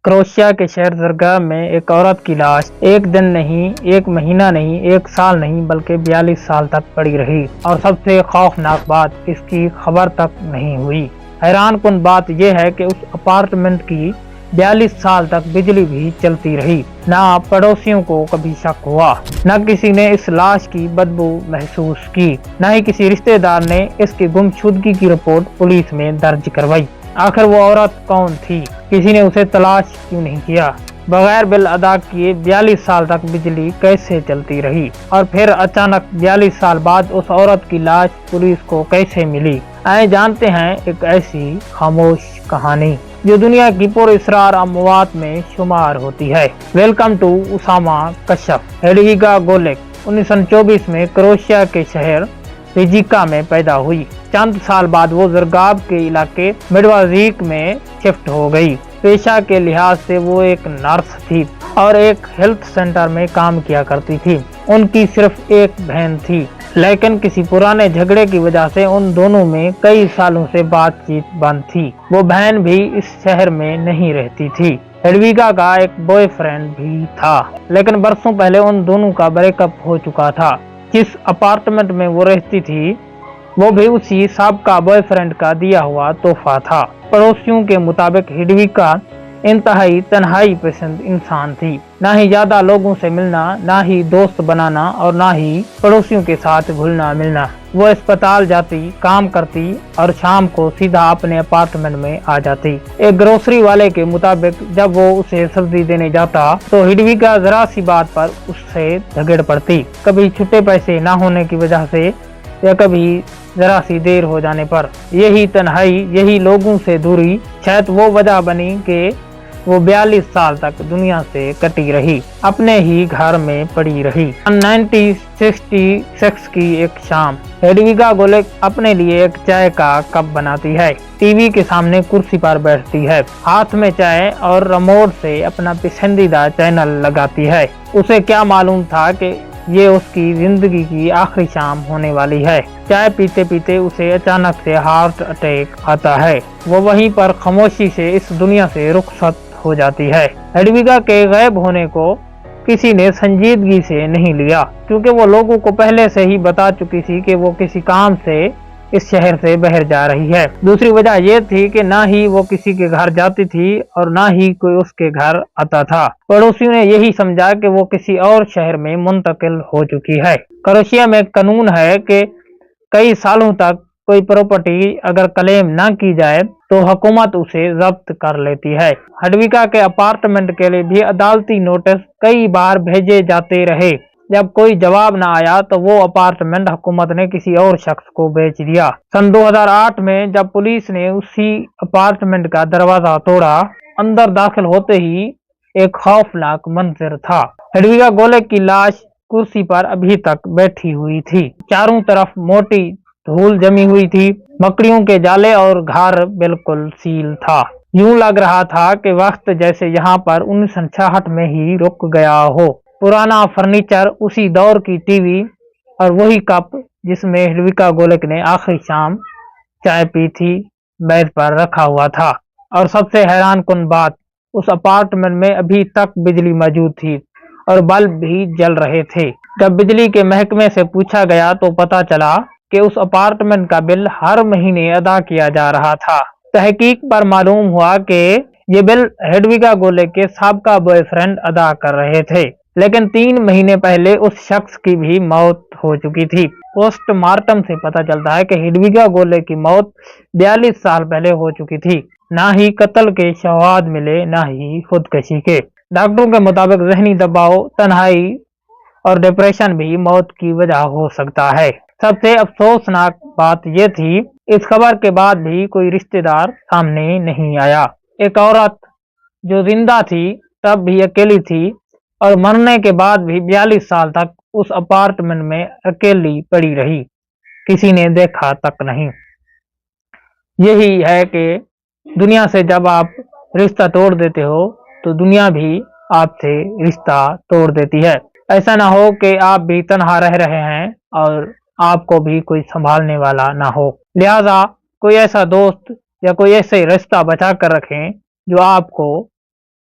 کروشیا کے شہر زرگا میں ایک عورت کی لاش ایک دن نہیں، ایک مہینہ نہیں، ایک سال نہیں بلکہ 42 سال تک پڑی رہی، اور سب سے خوفناک بات اس کی خبر تک نہیں ہوئی۔ حیران کن بات یہ ہے کہ اس اپارٹمنٹ کی 42 سال تک بجلی بھی چلتی رہی، نہ پڑوسیوں کو کبھی شک ہوا، نہ کسی نے اس لاش کی بدبو محسوس کی، نہ ہی کسی رشتہ دار نے اس کی گمشدگی کی رپورٹ پولیس میں درج کروائی۔ آخر وہ عورت کون تھی؟ کسی نے اسے تلاش کیوں نہیں کیا؟ بغیر بل ادا کیے 42 سال تک بجلی کیسے چلتی رہی؟ اور پھر اچانک 42 سال بعد اس عورت کی لاش پولیس کو کیسے ملی؟ آئے جانتے ہیں ایک ایسی خاموش کہانی جو دنیا کی پر اسرار اموات میں شمار ہوتی ہے۔ ویلکم ٹو اسامہ کشف۔ ہیڈویگا گولک 1924 میں کروشیا کے شہر ریجیکا میں پیدا ہوئی۔ چند سال بعد وہ زرگاب کے علاقے میڈوازیک میں شفٹ ہو گئی۔ پیشہ کے لحاظ سے وہ ایک نرس تھی اور ایک ہیلتھ سینٹر میں کام کیا کرتی تھی۔ ان کی صرف ایک بہن تھی، لیکن کسی پرانے جھگڑے کی وجہ سے ان دونوں میں کئی سالوں سے بات چیت بند تھی۔ وہ بہن بھی اس شہر میں نہیں رہتی تھی۔ ہیڈویگا کا ایک بوائے فرینڈ بھی تھا، لیکن برسوں پہلے ان دونوں کا بریک اپ ہو چکا تھا۔ جس اپارٹمنٹ میں وہ رہتی تھی وہ بھی اسی سابقہ بوائے فرینڈ کا دیا ہوا تحفہ تھا۔ پڑوسیوں کے مطابق ہیڈویگا انتہائی تنہائی پسند انسان تھی، نہ ہی زیادہ لوگوں سے ملنا، نہ ہی دوست بنانا اور نہ ہی پڑوسیوں کے ساتھ گھلنا ملنا۔ وہ اسپتال جاتی، کام کرتی اور شام کو سیدھا اپنے اپارٹمنٹ میں آ جاتی۔ ایک گروسری والے کے مطابق جب وہ اسے سبزی دینے جاتا تو ہیڈویگا ذرا سی بات پر اس سے جھگڑ پڑتی، کبھی چھٹے پیسے نہ ہونے کی وجہ سے یا کبھی ذرا سی دیر ہو جانے پر۔ یہی تنہائی، یہی لوگوں سے دوری شاید وہ وجہ بنی کہ وہ 42 سال تک دنیا سے کٹی رہی، اپنے ہی گھر میں پڑی رہی۔ 1966 کی ایک شام ہیڈویگا گولک اپنے لیے ایک چائے کا کپ بناتی ہے، ٹی وی کے سامنے کرسی پر بیٹھتی ہے، ہاتھ میں چائے اور ریموٹ سے اپنا پسندیدہ چینل لگاتی ہے۔ اسے کیا معلوم تھا کہ یہ اس کی زندگی کی آخری شام ہونے والی ہے۔ چائے پیتے پیتے اسے اچانک سے ہارٹ اٹیک آتا ہے۔ وہ وہیں پر خاموشی سے اس دنیا سے رخصت ہو جاتی ہے۔ ہیڈویگا کے غائب ہونے کو کسی نے سنجیدگی سے نہیں لیا، کیونکہ وہ لوگوں کو پہلے سے ہی بتا چکی تھی کہ وہ کسی کام سے اس شہر سے باہر جا رہی ہے۔ دوسری وجہ یہ تھی کہ نہ ہی وہ کسی کے گھر جاتی تھی اور نہ ہی کوئی اس کے گھر آتا تھا۔ پڑوسیوں نے یہی سمجھا کہ وہ کسی اور شہر میں منتقل ہو چکی ہے۔ کروشیا میں قانون ہے کہ کئی سالوں تک کوئی پراپرٹی اگر کلیم نہ کی جائے تو حکومت اسے ضبط کر لیتی ہے۔ ہیڈویگا کے اپارٹمنٹ کے لیے بھی عدالتی نوٹس کئی بار بھیجے جاتے رہے۔ جب کوئی جواب نہ آیا تو وہ اپارٹمنٹ حکومت نے کسی اور شخص کو بیچ دیا۔ سن 2008 میں جب پولیس نے اسی اپارٹمنٹ کا دروازہ توڑا، اندر داخل ہوتے ہی ایک خوفناک منظر تھا۔ ہیڈویگا گولک کی لاش کرسی پر ابھی تک بیٹھی ہوئی تھی، چاروں طرف موٹی دھول جمی ہوئی تھی، مکڑیوں کے جالے، اور گھر بالکل سیل تھا۔ یوں لگ رہا تھا کہ وقت جیسے یہاں پر 1966 میں ہی رک گیا ہو۔ پرانا فرنیچر، اسی دور کی ٹی وی اور وہی کپ جس میں ہیڈویگا گولک نے آخری شام چائے پی تھی میز پر رکھا ہوا تھا۔ اور سب سے حیران کن بات، اس اپارٹمنٹ میں ابھی تک بجلی موجود تھی اور بلب بھی جل رہے تھے۔ جب بجلی کے محکمے سے پوچھا گیا تو پتا چلا کہ اس اپارٹمنٹ کا بل ہر مہینے ادا کیا جا رہا تھا۔ تحقیق پر معلوم ہوا کہ یہ بل ہیڈویگا گولک کے سابقہ بوائے فرینڈ ادا کر رہے تھے، لیکن 3 مہینے پہلے اس شخص کی بھی موت ہو چکی تھی۔ پوسٹ مارٹم سے پتا چلتا ہے کہ ہیڈویگا گولک کی موت 42 سال پہلے ہو چکی تھی۔ نہ ہی قتل کے شواہد ملے، نہ ہی خودکشی کے۔ ڈاکٹروں کے مطابق ذہنی دباؤ، تنہائی اور ڈپریشن بھی موت کی وجہ ہو سکتا ہے۔ سب سے افسوسناک بات یہ تھی، اس خبر کے بعد بھی کوئی رشتہ دار سامنے نہیں آیا۔ ایک عورت جو زندہ تھی تب بھی اکیلی تھی اور مرنے کے بعد بھی 42 سال تک اس اپارٹمنٹ میں اکیلی پڑی رہی، کسی نے دیکھا تک نہیں۔ یہی ہے کہ دنیا سے جب آپ رشتہ توڑ دیتے ہو تو دنیا بھی آپ سے رشتہ توڑ دیتی ہے۔ ایسا نہ ہو کہ آپ بھی تنہا رہ رہے ہیں اور آپ کو بھی کوئی سنبھالنے والا نہ ہو، لہذا کوئی ایسا دوست یا کوئی ایسے رشتہ بچا کر رکھیں جو آپ کو